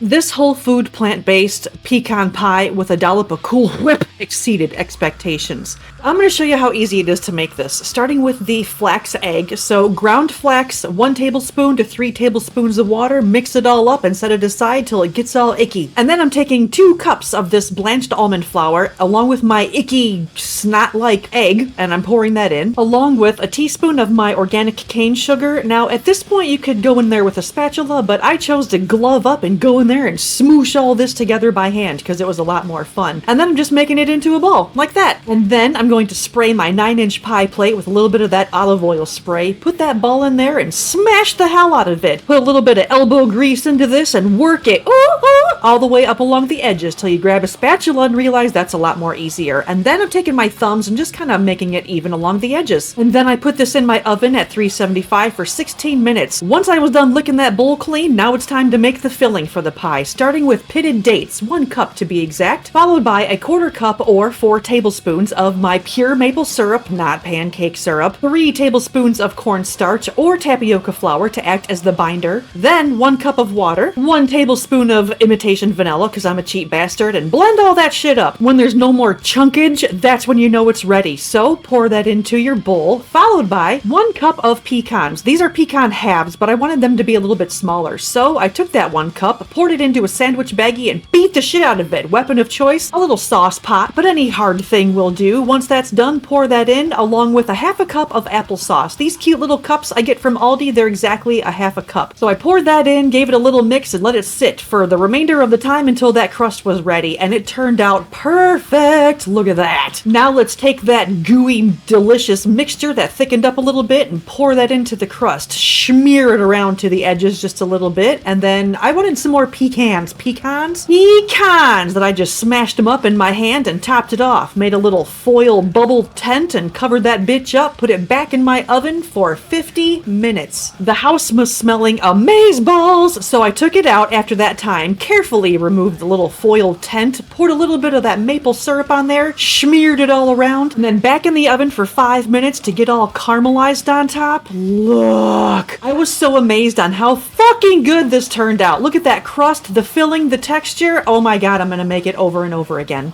This whole food plant-based pecan pie with a dollop of Cool Whip exceeded expectations. I'm going to show you how easy it is to make this, starting with the flax egg. So ground flax, 1 tablespoon to 3 tablespoons of water, mix it all up and set it aside till it gets all icky. And then I'm taking 2 cups of this blanched almond flour along with my icky snot-like egg, and I'm pouring that in, along with a teaspoon of my organic cane sugar. Now at this point you could go in there with a spatula, but I chose to glove up and go in there and smoosh all this together by hand because it was a lot more fun. And then I'm just making it into a ball, like that. And then I'm going to spray my 9-inch pie plate with a little bit of that olive oil spray, put that ball in there and smash the hell out of it. Put a little bit of elbow grease into this and work it all the way up along the edges till you grab a spatula and realize that's a lot more easier. And then I'm taking my thumbs and just kind of making it even along the edges. And then I put this in my oven at 375 for 16 minutes. Once I was done licking that bowl clean, now it's time to make the filling for the pie, starting with pitted dates, 1 cup to be exact, followed by a 1/4 cup or 4 tablespoons of my pure maple syrup, not pancake syrup, 3 tablespoons of cornstarch or tapioca flour to act as the binder, then 1 cup of water, 1 tablespoon of imitation vanilla because I'm a cheap bastard, and blend all that shit up. When there's no more chunkage, that's when you know it's ready. So pour that into your bowl, followed by 1 cup of pecans. These are pecan halves, but I wanted them to be a little bit smaller. So I took that 1 cup, poured it into a sandwich baggie and beat the shit out of it. Weapon of choice, a little sauce pot, but any hard thing will do. Once that's done, pour that in along with a 1/2 cup of applesauce. These cute little cups I get from Aldi, they're exactly a 1/2 cup. So I poured that in, gave it a little mix and let it sit for the remainder of the time until that crust was ready, and it turned out perfect. Look at that. Now let's take that gooey, delicious mixture that thickened up a little bit and pour that into the crust. Smear it around to the edges just a little bit, and then I wanted some more pecans that I just smashed them up in my hand and topped it off. Made a little foil bubble tent and covered that bitch up, put it back in my oven for 50 minutes. The house was smelling amazeballs, so I took it out after that time, carefully removed the little foil tent, poured a little bit of that maple syrup on there, smeared it all around, and then back in the oven for 5 minutes to get all caramelized on top. Look! I was so amazed on how fucking good this turned out. Look at that crust, the filling, the texture. Oh my god, I'm gonna make it over and over again.